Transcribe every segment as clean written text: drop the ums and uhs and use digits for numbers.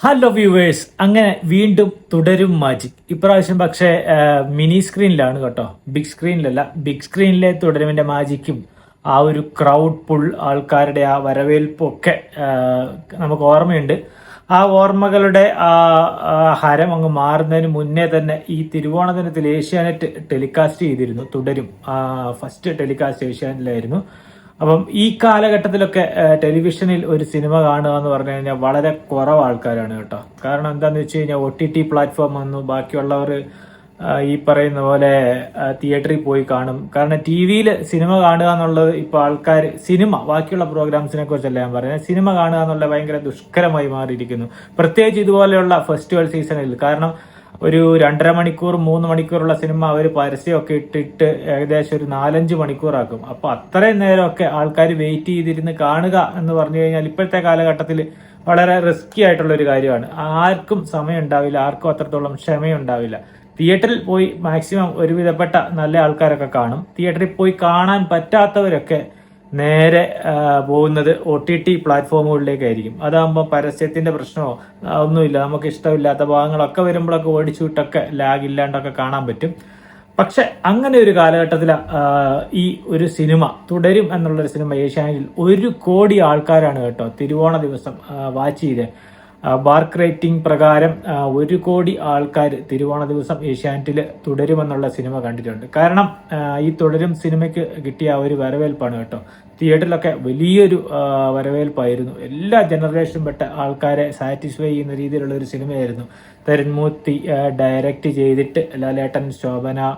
Hello viewers, അങ്ങനെ വീണ്ടും തുടരും മാജിക്. ഇപ്രാവശ്യം പക്ഷേ മിനി സ്ക്രീനിലാണ് കേട്ടോ, ബിഗ് സ്ക്രീനിലല്ല. ബിഗ് സ്ക്രീനിലെ തുടരുമിന്റെ മാജിക്കും ആ ഒരു ക്രൗഡ് പുൾ, ആൾക്കാരുടെ ആ വരവേൽപ്പും ഒക്കെ നമുക്ക് ഓർമ്മയുണ്ട്. ആ ഓർമ്മകളുടെ ഹരം അങ്ങ് മാറുന്നതിന് മുന്നേ തന്നെ ഈ തിരുവോണ ദിനത്തിൽ ഏഷ്യാനെറ്റ് ടെലികാസ്റ്റ് ചെയ്തിരുന്നു തുടരും. ഫസ്റ്റ് ടെലികാസ്റ്റ് ഏഷ്യാനെറ്റിലായിരുന്നു. അപ്പം ഈ കാലഘട്ടത്തിലൊക്കെ ടെലിവിഷനിൽ ഒരു സിനിമ കാണുക എന്ന് പറഞ്ഞു കഴിഞ്ഞാൽ വളരെ കുറവ് ആൾക്കാരാണ് കേട്ടോ. കാരണം എന്താന്ന് വെച്ച് കഴിഞ്ഞാൽ OTT പ്ലാറ്റ്ഫോം വന്നു, ബാക്കിയുള്ളവർ ഈ പറയുന്ന പോലെ തിയേറ്ററിൽ പോയി കാണും. കാരണം TV സിനിമ കാണുക എന്നുള്ളത് ഇപ്പോൾ ആൾക്കാർ ബാക്കിയുള്ള പ്രോഗ്രാംസിനെ കുറിച്ചല്ല ഞാൻ പറയുന്നത്, സിനിമ കാണുക എന്നുള്ളത് ഭയങ്കര ദുഷ്കരമായി മാറിയിരിക്കുന്നു. പ്രത്യേകിച്ച് ഇതുപോലെയുള്ള ഫെസ്റ്റിവൽ സീസണിൽ. കാരണം ഒരു 2.5 മണിക്കൂർ 3 മണിക്കൂറുള്ള സിനിമ അവർ പരസ്യമൊക്കെ ഇട്ടിട്ട് ഏകദേശം ഒരു 4-5 മണിക്കൂറാക്കും. അപ്പൊ അത്രയും നേരമൊക്കെ ആൾക്കാർ വെയിറ്റ് ചെയ്തിരുന്ന് കാണുക എന്ന് പറഞ്ഞു കഴിഞ്ഞാൽ ഇപ്പോഴത്തെ കാലഘട്ടത്തിൽ വളരെ റിസ്കി ആയിട്ടുള്ള ഒരു കാര്യമാണ്. ആർക്കും സമയം ഉണ്ടാവില്ല, ആർക്കും അത്രത്തോളം ക്ഷമയുണ്ടാവില്ല. തിയേറ്ററിൽ പോയി മാക്സിമം ഒരുവിധപ്പെട്ട നല്ല ആൾക്കാരൊക്കെ കാണും. തിയേറ്ററിൽ പോയി കാണാൻ പറ്റാത്തവരൊക്കെ നേരെ പോകുന്നത് OTT പ്ലാറ്റ്ഫോമുകളിലേക്കായിരിക്കും. അതാകുമ്പോൾ പരസ്യത്തിന്റെ പ്രശ്നമോ ഒന്നുമില്ല, നമുക്ക് ഇഷ്ടമില്ലാത്ത ഭാഗങ്ങളൊക്കെ വരുമ്പോഴൊക്കെ ഓടിച്ചു വിട്ടൊക്കെ ലാഗ് ഇല്ലാണ്ടൊക്കെ കാണാൻ പറ്റും. പക്ഷെ അങ്ങനെ ഒരു കാലഘട്ടത്തിൽ ഈ ഒരു സിനിമ തുടരും എന്നുള്ളൊരു സിനിമ ഏഷ്യാനെറ്റിൽ 1 കോടി ആൾക്കാരാണ് കേട്ടോ തിരുവോണ ദിവസം വാച്ച് ചെയ്ത്. ബാർക്ക് റേറ്റിംഗ് പ്രകാരം 1 കോടി ആൾക്കാർ തിരുവോണ ദിവസം ഏഷ്യാനെറ്റിൽ തുടരുമെന്നുള്ള സിനിമ കണ്ടിട്ടുണ്ട്. കാരണം ഈ തുടരും സിനിമയ്ക്ക് കിട്ടിയ ഒരു വരവേൽപ്പാണ് കേട്ടോ. തിയേറ്ററിലൊക്കെ വലിയൊരു വരവേൽപ്പായിരുന്നു. എല്ലാ ജനറേഷനും പെട്ട ആൾക്കാരെ സാറ്റിസ്ഫൈ ചെയ്യുന്ന രീതിയിലുള്ള ഒരു സിനിമയായിരുന്നു. തരുൺമൂർത്തി ഡയറക്റ്റ് ചെയ്തിട്ട് ലാലേട്ടൻ ശോഭന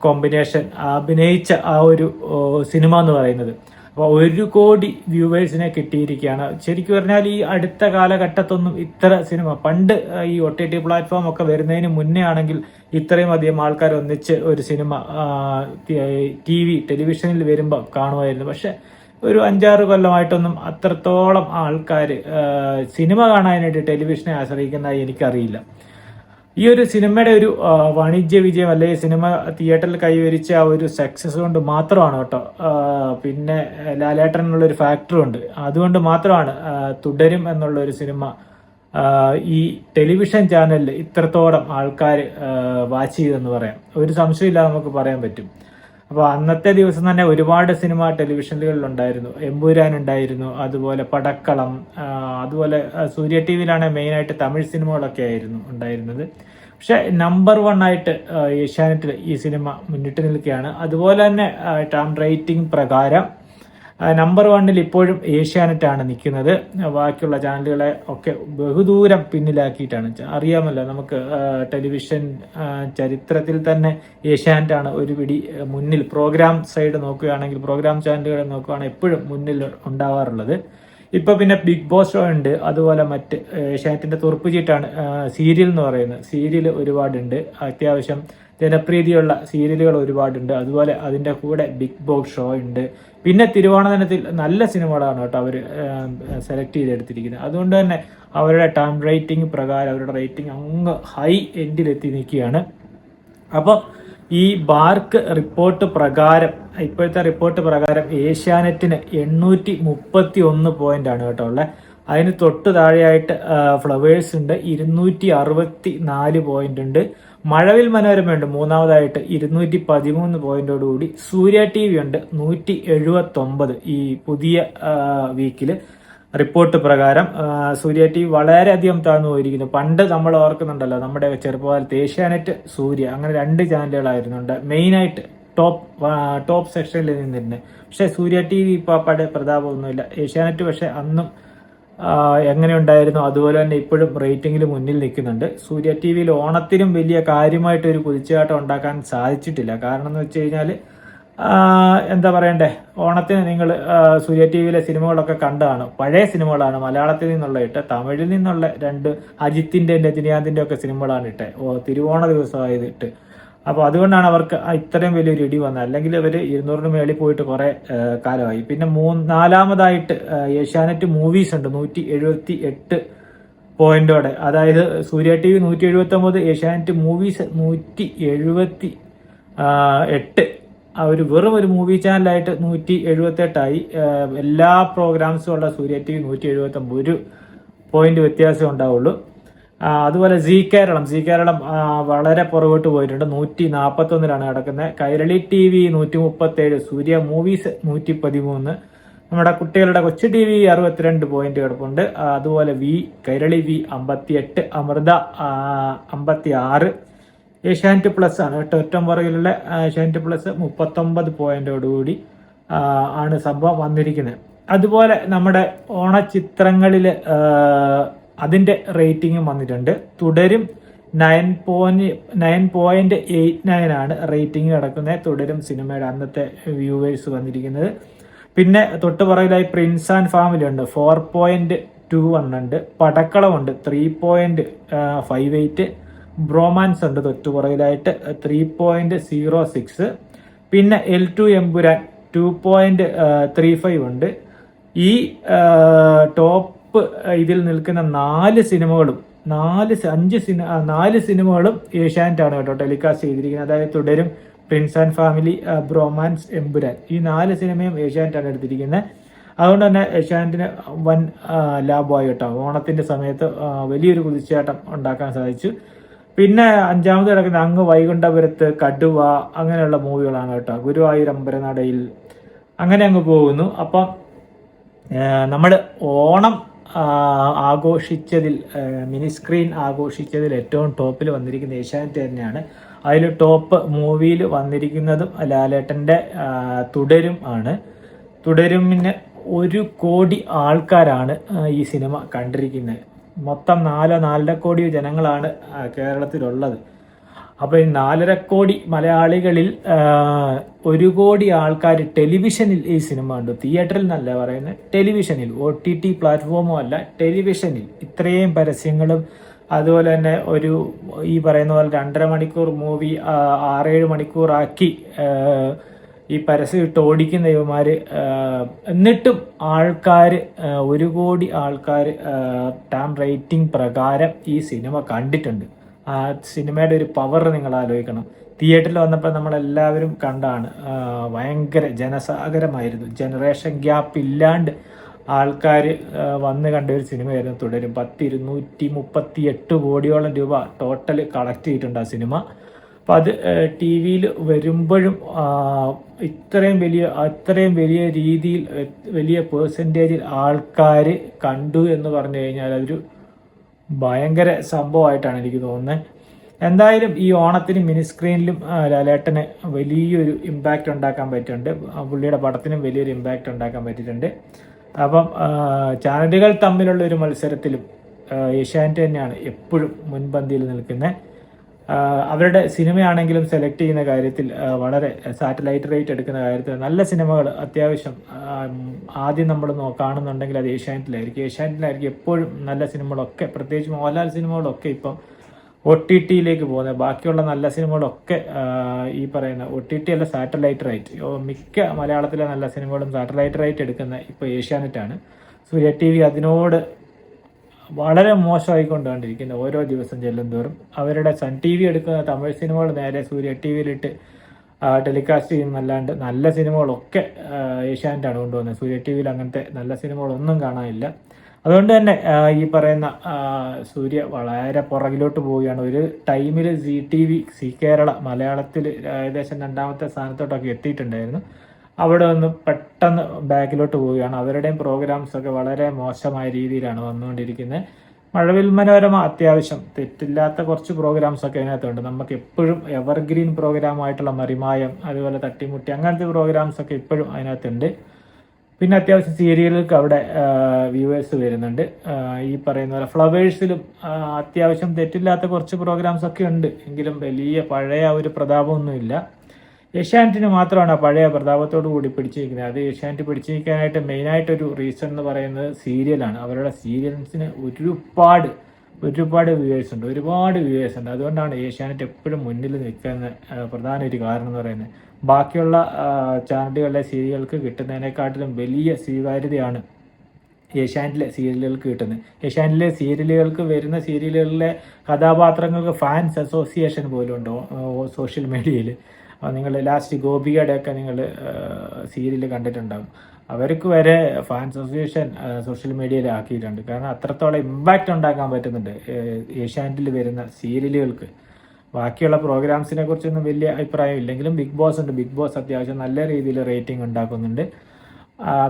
കോമ്പിനേഷൻ അഭിനയിച്ച ആ ഒരു സിനിമ എന്ന് പറയുന്നത്. അപ്പോൾ 1 കോടി വ്യൂവേഴ്സിനെ കിട്ടിയിരിക്കുകയാണ്. ശരിക്കും പറഞ്ഞാൽ ഈ അടുത്ത കാലഘട്ടത്തൊന്നും ഇത്ര സിനിമ, പണ്ട് ഈ OTT പ്ലാറ്റ്ഫോം ഒക്കെ വരുന്നതിന് മുന്നേ ആണെങ്കിൽ ഇത്രയും അധികം ആൾക്കാർ ഒന്നിച്ച് ഒരു സിനിമ ടെലിവിഷനിൽ വരുമ്പോൾ കാണുമായിരുന്നു. പക്ഷെ ഒരു 5-6 കൊല്ലമായിട്ടൊന്നും അത്രത്തോളം ആൾക്കാർ സിനിമ കാണാനായിട്ട് ടെലിവിഷനെ ആശ്രയിക്കുന്നതായി എനിക്കറിയില്ല. ഈ ഒരു സിനിമയുടെ ഒരു വാണിജ്യ വിജയം അല്ലെങ്കിൽ സിനിമ തിയേറ്ററിൽ കൈവരിച്ച ആ ഒരു സക്സസ് കൊണ്ട് മാത്രമാണ് കേട്ടോ, പിന്നെ ലാലേട്ടൻ എന്നുള്ള ഒരു ഫാക്ടറും ഉണ്ട്, അതുകൊണ്ട് മാത്രമാണ് തുടരും എന്നുള്ള ഒരു സിനിമ ഈ ടെലിവിഷൻ ചാനലിൽ ഇത്രത്തോളം ആൾക്കാർ വാച്ച് ചെയ്തെന്ന് പറയാം. ഒരു സംശയമില്ലാതെ നമുക്ക് പറയാൻ പറ്റും. അപ്പോൾ അന്നത്തെ ദിവസം തന്നെ ഒരുപാട് സിനിമ ടെലിവിഷനുകളിൽ ഉണ്ടായിരുന്നു. എമ്പുരാൻ ഉണ്ടായിരുന്നു, അതുപോലെ പടക്കളം, അതുപോലെ സൂര്യ TV മെയിനായിട്ട് തമിഴ് സിനിമകളൊക്കെ ആയിരുന്നു ഉണ്ടായിരുന്നത്. പക്ഷെ നമ്പർ 1 ആയിട്ട് ഏഷ്യാനെറ്റിൽ ഈ സിനിമ മുന്നിട്ട് നിൽക്കുകയാണ്. അതുപോലെ തന്നെ റേറ്റിംഗ് പ്രകാരം നമ്പർ 1 ഇപ്പോഴും ഏഷ്യാനെറ്റാണ് നിൽക്കുന്നത്. ബാക്കിയുള്ള ചാനലുകളെ ഒക്കെ ബഹുദൂരം പിന്നിലാക്കിയിട്ടാണ്. അറിയാമല്ലോ നമുക്ക്, ടെലിവിഷൻ ചരിത്രത്തിൽ തന്നെ ഏഷ്യാനെറ്റാണ് ഒരു പിടി മുന്നിൽ. പ്രോഗ്രാം സൈഡ് നോക്കുകയാണെങ്കിൽ, പ്രോഗ്രാം ചാനലുകളെ നോക്കുകയാണെങ്കിൽ എപ്പോഴും മുന്നിൽ ഉണ്ടാവാറുള്ളത്. ഇപ്പൊ പിന്നെ ബിഗ് ബോസ് ഷോ ഉണ്ട്, അതുപോലെ മറ്റ് ഏഷ്യാനെറ്റിന്റെ തുറപ്പ് ചീട്ടാണ് സീരിയൽ എന്ന് പറയുന്നത്. സീരിയൽ ഒരുപാടുണ്ട്, അത്യാവശ്യം ജനപ്രീതിയുള്ള സീരിയലുകൾ ഒരുപാടുണ്ട്. അതുപോലെ അതിന്റെ കൂടെ ബിഗ് ബോസ് ഷോ ഉണ്ട്. പിന്നെ തിരുവോണ ദിനത്തിൽ നല്ല സിനിമകളാണ് കേട്ടോ അവർ സെലക്ട് ചെയ്തെടുത്തിരിക്കുന്നത്. അതുകൊണ്ട് തന്നെ അവരുടെ റേറ്റിംഗ് പ്രകാരം അവരുടെ റേറ്റിംഗ് അങ്ങ് ഹൈ എൻഡിലെത്തി നിൽക്കുകയാണ്. അപ്പോൾ ഈ ബാർക്ക് റിപ്പോർട്ട് പ്രകാരം, ഇപ്പോഴത്തെ റിപ്പോർട്ട് പ്രകാരം ഏഷ്യാനെറ്റിന് 831 പോയിന്റ് കേട്ടോ ഉള്ളത്. അതിന് തൊട്ട് താഴെയായിട്ട് ഫ്ലവേഴ്സ് ഉണ്ട്, 264 പോയിന്റ് ഉണ്ട്. മഴവിൽ മനോരമ ഉണ്ട് മൂന്നാമതായിട്ട് 213 പോയിന്റോടുകൂടി. സൂര്യ TV ഉണ്ട് 179 ഈ പുതിയ വീക്കില് റിപ്പോർട്ട് പ്രകാരം. സൂര്യ TV വളരെയധികം താഴ്ന്നു പോയിരിക്കുന്നു. പണ്ട് നമ്മൾ ഓർക്കുന്നുണ്ടല്ലോ, നമ്മുടെ ചെറുപ്പകാലത്ത് ഏഷ്യാനെറ്റ്, സൂര്യ, അങ്ങനെ 2 ചാനലുകളായിരുന്നുണ്ട് മെയിനായിട്ട് ടോപ്പ് സെക്ഷനിൽ നിന്നിരുന്നത്. പക്ഷെ സൂര്യ TV ഇപ്പോൾ പ്രതാപമൊന്നുമില്ല. ഏഷ്യാനെറ്റ് പക്ഷെ അന്നും എങ്ങനെ ഉണ്ടായിരുന്നു അതുപോലെ തന്നെ ഇപ്പോഴും റേറ്റിംഗിൽ മുന്നിൽ നിൽക്കുന്നുണ്ട്. സൂര്യ TVയിൽ ഓണത്തിനും വലിയ കാര്യമായിട്ട് ഒരു കുതിച്ചുചാട്ടം ഉണ്ടാക്കാൻ സാധിച്ചിട്ടില്ല. കാരണം എന്ന് വെച്ച് കഴിഞ്ഞാൽ എന്താ പറയണ്ടേ, ഓണത്തിന് നിങ്ങൾ സൂര്യ TVയിലെ സിനിമകളൊക്കെ കണ്ടതാണ്. പഴയ സിനിമകളാണ്, മലയാളത്തിൽ നിന്നുള്ള ഇട്ട്, തമിഴിൽ നിന്നുള്ള 2 അജിത്തിന്റെ രജനീകാന്തിന്റെ ഒക്കെ സിനിമകളാണ് ഇട്ടെ തിരുവോണ ദിവസമായത് ഇട്ട്. അപ്പോൾ അതുകൊണ്ടാണ് അവർക്ക് ഇത്രയും വലിയൊരു ഇടി വന്നത്. അല്ലെങ്കിൽ ഇവർ 200 മേളിൽ പോയിട്ട് കുറെ കാലമായി. പിന്നെ നാലാമതായിട്ട് ഏഷ്യാനെറ്റ് മൂവീസ് ഉണ്ട് 178 പോയിന്റോടെ. അതായത് സൂര്യ TV 179, ഏഷ്യാനെറ്റ് മൂവീസ് 178. വെറും ഒരു മൂവി ചാനലായിട്ട് 178 ആയി. എല്ലാ പ്രോഗ്രാംസും ഉള്ള സൂര്യ TV 179 പോയിന്റ് വ്യത്യാസം ഉണ്ടാവുള്ളൂ. അതുപോലെ സി കേരളം വളരെ പുറകോട്ട് പോയിട്ടുണ്ട്. 141 കിടക്കുന്നത്. കൈരളി TV 137, സൂര്യ മൂവീസ് 113, നമ്മുടെ കുട്ടികളുടെ കൊച്ചു TV 62 പോയിന്റ് കിടപ്പുണ്ട്. അതുപോലെ കൈരളി V 58, അമൃത 56, ഏഷ്യാനെറ്റ് പ്ലസ് ആണ് ഏറ്റവും പുറകിലുള്ള ഏഷ്യാനെറ്റ് പ്ലസ് 39 പോയിന്റോടുകൂടി ആണ് സംഭവം വന്നിരിക്കുന്നത്. അതുപോലെ നമ്മുടെ ഓണചിത്രങ്ങളിൽ അതിന്റെ റേറ്റിംഗും വന്നിട്ടുണ്ട്. തുടരും 9.89 ആണ് റേറ്റിംഗ് കിടക്കുന്നത്. തുടരും സിനിമയുടെ അന്നത്തെ വ്യൂവേഴ്സ് വന്നിരിക്കുന്നത്. പിന്നെ തൊട്ടുപുറകിലായി പ്രിൻസ് ആൻഡ് ഫാമിലി ഉണ്ട്, 4.21 ഉണ്ട്. പടക്കളമുണ്ട് 3.58. ബ്രോമാൻസ് ഉണ്ട് തൊട്ടുപുറകിലായിട്ട് 3.06. പിന്നെ L2 എമ്പുരാൻ 2.35 ഉണ്ട്. ഈ ടോപ്പ് ഇതിൽ നിൽക്കുന്ന 4 സിനിമകളും 4 സിനിമകളും ഏഷ്യാനെറ്റ് ആണ് കേട്ടോ ടെലികാസ്റ്റ് ചെയ്തിരിക്കുന്നത്. അതായത് തുടരും, Prince and family, bromance, Empuraan, ഈ 4 സിനിമയും ഏഷ്യാനെറ്റ് ആണ് എടുത്തിരിക്കുന്നത്. അതുകൊണ്ട് തന്നെ ഏഷ്യാനെറ്റിന് വൻ ലാഭമായി കേട്ടോ. ഓണത്തിന്റെ സമയത്ത് വലിയൊരു കുതിച്ചുചാട്ടം ഉണ്ടാക്കാൻ സാധിച്ചു. പിന്നെ 5ാമത് കിടക്കുന്ന അങ്ങ് വൈകുണ്ഠപുരത്ത്, കടുവ, അങ്ങനെയുള്ള മൂവികളാണ് കേട്ടോ. ഗുരുവായൂർ അമ്പലനടയിൽ അങ്ങനെ അങ്ങ് പോകുന്നു. അപ്പം നമ്മൾ ഓണം ആഘോഷിച്ചതിൽ, മിനി സ്ക്രീൻ ആഘോഷിച്ചതിൽ ഏറ്റവും ടോപ്പിൽ വന്നിരിക്കുന്ന ഏഷ്യാനെറ്റ് തന്നെയാണ്. അതിൽ ടോപ്പ് മൂവിയിൽ വന്നിരിക്കുന്നതും ലാലേട്ടൻ്റെ തുടരും ആണ്. തുടരുമിന് 1 കോടി ആൾക്കാരാണ് ഈ സിനിമ കണ്ടിരിക്കുന്നത്. മൊത്തം 4.5 കോടി ജനങ്ങളാണ് കേരളത്തിലുള്ളത്. അപ്പോൾ ഈ 4.5 കോടി മലയാളികളിൽ 1 കോടി ആൾക്കാർ ടെലിവിഷനിൽ ഈ സിനിമ കണ്ടു. തിയേറ്ററിൽ എന്നല്ല പറയുന്നത്, ടെലിവിഷനിൽ, OTT പ്ലാറ്റ്ഫോമോ അല്ല, ടെലിവിഷനിൽ ഇത്രയും പരസ്യങ്ങളും അതുപോലെ തന്നെ ഈ പറയുന്ന പോലെ 2.5 മണിക്കൂർ മൂവി 6-7 മണിക്കൂറാക്കി ഈ പരസ്യം ഇട്ട് ഓടിക്കുന്ന ഇവന്മാർ. എന്നിട്ടും ആൾക്കാർ 1 കോടി ആൾക്കാർ ടാം റേറ്റിംഗ് പ്രകാരം ഈ സിനിമ കണ്ടിട്ടുണ്ട്. ആ സിനിമയുടെ ഒരു പവർ നിങ്ങൾ ആലോചിക്കണം. തിയേറ്ററിൽ വന്നപ്പോൾ നമ്മളെല്ലാവരും കണ്ടാണ്. ഭയങ്കര ജനസാഗരമായിരുന്നു. ജനറേഷൻ ഗ്യാപ്പ് ഇല്ലാണ്ട് ആൾക്കാർ വന്ന് കണ്ട ഒരു സിനിമയായിരുന്നു തുടരും. 238 കോടിയോളം രൂപ ടോട്ടൽ കളക്ട് ചെയ്തിട്ടുണ്ട് ആ സിനിമ. അപ്പം അത് TV-യിൽ വരുമ്പോഴും അത്രയും വലിയ രീതിയിൽ വലിയ പേഴ്സൻറ്റേജിൽ ആൾക്കാർ കണ്ടു എന്ന് പറഞ്ഞു കഴിഞ്ഞാൽ അതൊരു ഭയങ്കര സംഭവമായിട്ടാണ് എനിക്ക് തോന്നുന്നത്. എന്തായാലും ഈ ഓണത്തിന് മിനി സ്ക്രീനിലും ലാലേട്ടന് വലിയൊരു ഇമ്പാക്റ്റ് ഉണ്ടാക്കാൻ പറ്റിയിട്ടുണ്ട്. പുള്ളിയുടെ പടത്തിനും വലിയൊരു ഇമ്പാക്റ്റ് ഉണ്ടാക്കാൻ പറ്റിയിട്ടുണ്ട്. അപ്പം ചാനലുകൾ തമ്മിലുള്ള ഒരു മത്സരത്തിലും ഏഷ്യാനെറ്റ് തന്നെയാണ് എപ്പോഴും മുൻപന്തിയിൽ നിൽക്കുന്നത്. അവരുടെ സിനിമയാണെങ്കിലും സെലക്ട് ചെയ്യുന്ന കാര്യത്തിൽ വളരെ സാറ്റലൈറ്റ് റേറ്റ് എടുക്കുന്ന കാര്യത്തിൽ നല്ല സിനിമകൾ അത്യാവശ്യം ആദ്യം നമ്മൾ കാണുന്നുണ്ടെങ്കിൽ അത് ഏഷ്യാനെറ്റിലായിരിക്കും എപ്പോഴും നല്ല സിനിമകളൊക്കെ, പ്രത്യേകിച്ച് മോഹൻലാൽ സിനിമകളൊക്കെ ഇപ്പം OTT-യിലേക്ക് പോകുന്നത്. ബാക്കിയുള്ള നല്ല സിനിമകളൊക്കെ ഈ പറയുന്ന OTT അല്ല, സാറ്റലൈറ്റ് റൈറ്റ്. മിക്ക മലയാളത്തിലെ നല്ല സിനിമകളും സാറ്റലൈറ്റ് റൈറ്റ് എടുക്കുന്ന ഇപ്പോൾ ഏഷ്യാനെറ്റാണ്. സൂര്യ TV അതിനോട് വളരെ മോശമായിക്കൊണ്ടുകൊണ്ടിരിക്കുന്നത് ഓരോ ദിവസം ചെല്ലുന്തോറും. അവരുടെ സൺ TV എടുക്കുന്ന തമിഴ് സിനിമകൾ നേരെ സൂര്യ TV-യിലിട്ട് ടെലികാസ്റ്റ് ചെയ്യുന്നല്ലാണ്ട് നല്ല സിനിമകളൊക്കെ ഏഷ്യാനെറ്റാണ് കൊണ്ടുവന്നത്. സൂര്യ TV-യിൽ അങ്ങനത്തെ നല്ല സിനിമകളൊന്നും കാണാനില്ല. അതുകൊണ്ട് തന്നെ ഈ പറയുന്ന സൂര്യ വളരെ പുറകിലോട്ട് പോവുകയാണ്. ഒരു ടൈമിൽ സി കേരള മലയാളത്തിൽ ഏകദേശം 2ാമത്തെ സ്ഥാനത്തോട്ടൊക്കെ എത്തിയിട്ടുണ്ടായിരുന്നു. അവിടെ നിന്ന് പെട്ടെന്ന് ബാക്കിലോട്ട് പോവുകയാണ്. അവരുടെയും പ്രോഗ്രാംസൊക്കെ വളരെ മോശമായ രീതിയിലാണ് വന്നുകൊണ്ടിരിക്കുന്നത്. മഴവിൽ മനോരമ അത്യാവശ്യം തെറ്റില്ലാത്ത കുറച്ച് പ്രോഗ്രാംസൊക്കെ അതിനകത്തുണ്ട്. നമുക്ക് എപ്പോഴും എവർഗ്രീൻ പ്രോഗ്രാമായിട്ടുള്ള മറിമായം, അതുപോലെ തട്ടിമുട്ടി, അങ്ങനത്തെ പ്രോഗ്രാംസൊക്കെ ഇപ്പോഴും അതിനകത്തുണ്ട്. പിന്നെ അത്യാവശ്യം സീരിയലുകൾക്ക് അവിടെ വ്യൂവേഴ്സ് വരുന്നുണ്ട്. ഈ പറയുന്ന പോലെ ഫ്ലവേഴ്സിലും അത്യാവശ്യം തെറ്റില്ലാത്ത കുറച്ച് പ്രോഗ്രാംസൊക്കെ ഉണ്ട്. എങ്കിലും വലിയ പഴയ ഒരു പ്രതാപമൊന്നുമില്ല. ഏഷ്യാനെറ്റിന് മാത്രമാണ് പഴയ പ്രതാപത്തോടു കൂടി പിടിച്ചിരിക്കുന്നത്. അത് ഏഷ്യാനെറ്റ് പിടിച്ചിരിക്കാനായിട്ട് മെയിനായിട്ടൊരു റീസൺ എന്ന് പറയുന്നത് സീരിയലാണ്. അവരുടെ സീരിയൽസിന് ഒരുപാട് വ്യൂവേഴ്സ് ഉണ്ട്. അതുകൊണ്ടാണ് ഏഷ്യാനെറ്റ് എപ്പോഴും മുന്നിൽ നിൽക്കുന്ന പ്രധാന ഒരു കാരണം എന്ന് പറയുന്നത്. ബാക്കിയുള്ള ചാനലുകളിലെ സീരിയലുകൾക്ക് കിട്ടുന്നതിനെക്കാട്ടിലും വലിയ സ്വീകാര്യതയാണ് ഏഷ്യാനെറ്റിലെ സീരിയലുകൾക്ക് കിട്ടുന്നത്. ഏഷ്യാനെറ്റിലെ സീരിയലുകൾക്ക് വരുന്ന സീരിയലുകളിലെ കഥാപാത്രങ്ങൾക്ക് ഫാൻസ് അസോസിയേഷൻ പോലും ഉണ്ടോ സോഷ്യൽ മീഡിയയിൽ. നിങ്ങൾ ലാസ്റ്റ് ഗോപികയുടെയൊക്കെ നിങ്ങൾ സീരിയൽ കണ്ടിട്ടുണ്ടാകും. അവർക്ക് വരെ ഫാൻസ് അസോസിയേഷൻ സോഷ്യൽ മീഡിയയിൽ ആക്കിയിട്ടുണ്ട്. കാരണം അത്രത്തോളം ഇമ്പാക്റ്റ് ഉണ്ടാക്കാൻ പറ്റുന്നുണ്ട് ഏഷ്യാനെറ്റിൽ വരുന്ന സീരിയലുകൾക്ക്. ബാക്കിയുള്ള പ്രോഗ്രാംസിനെ കുറിച്ചൊന്നും വലിയ അഭിപ്രായം ഇല്ലെങ്കിലും ബിഗ് ബോസ് ഉണ്ട്. ബിഗ് ബോസ് അത്യാവശ്യം നല്ല രീതിയിൽ റേറ്റിംഗ് ഉണ്ടാക്കുന്നുണ്ട്.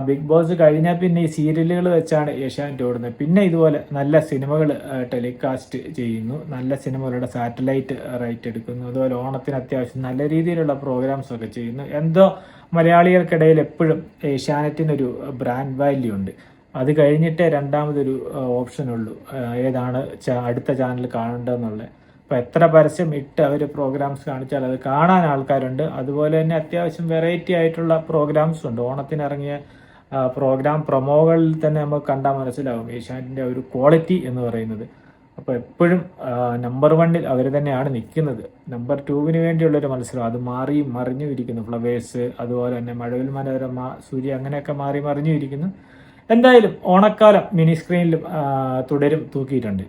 ബിഗ് ബോസ് കഴിഞ്ഞാൽ പിന്നെ ഈ സീരിയലുകൾ വെച്ചാണ് ഏഷ്യാനെറ്റ് ഓടുന്നത്. പിന്നെ ഇതുപോലെ നല്ല സിനിമകൾ ടെലികാസ്റ്റ് ചെയ്യുന്നു, നല്ല സിനിമകളുടെ സാറ്റലൈറ്റ് റൈറ്റ് എടുക്കുന്നു. അതുപോലെ ഓണത്തിന് അത്യാവശ്യം നല്ല രീതിയിലുള്ള പ്രോഗ്രാംസ് ഒക്കെ ചെയ്യുന്നു. എന്തോ മലയാളികൾക്കിടയിൽ എപ്പോഴും ഏഷ്യാനെറ്റിനൊരു ബ്രാൻഡ് വാല്യൂ ഉണ്ട്. അത് കഴിഞ്ഞിട്ടേ രണ്ടാമതൊരു ഓപ്ഷനുള്ളൂ, ഏതാണ് അടുത്ത ചാനൽ കാണേണ്ടതെന്നുള്ളത്. അപ്പോൾ എത്ര പരസ്യം ഇട്ട് അവർ പ്രോഗ്രാംസ് കാണിച്ചാൽ അത് കാണാൻ ആൾക്കാരുണ്ട്. അതുപോലെ തന്നെ അത്യാവശ്യം വെറൈറ്റി ആയിട്ടുള്ള പ്രോഗ്രാംസ് ഉണ്ട്. ഓണത്തിനിറങ്ങിയ പ്രോഗ്രാം പ്രൊമോകളിൽ തന്നെ നമുക്ക് കണ്ടാൽ മനസ്സിലാവും ഏഷ്യാനെറ്റിൻ്റെ ഒരു ക്വാളിറ്റി എന്ന് പറയുന്നത്. അപ്പോൾ എപ്പോഴും നമ്പർ 1 അവർ തന്നെയാണ് നിൽക്കുന്നത്. നമ്പർ 2 വേണ്ടിയുള്ളൊരു മത്സരം അത് മാറിയും മറിഞ്ഞും ഇരിക്കുന്നു. ഫ്ലവേഴ്സ്, അതുപോലെ തന്നെ മഴവിൽ മനോരമ, സൂര്യ, അങ്ങനെയൊക്കെ മാറി മറിഞ്ഞും ഇരിക്കുന്നു. എന്തായാലും ഓണക്കാലം മിനി സ്ക്രീനിലും തുടരും തൂക്കിയിട്ടുണ്ട്.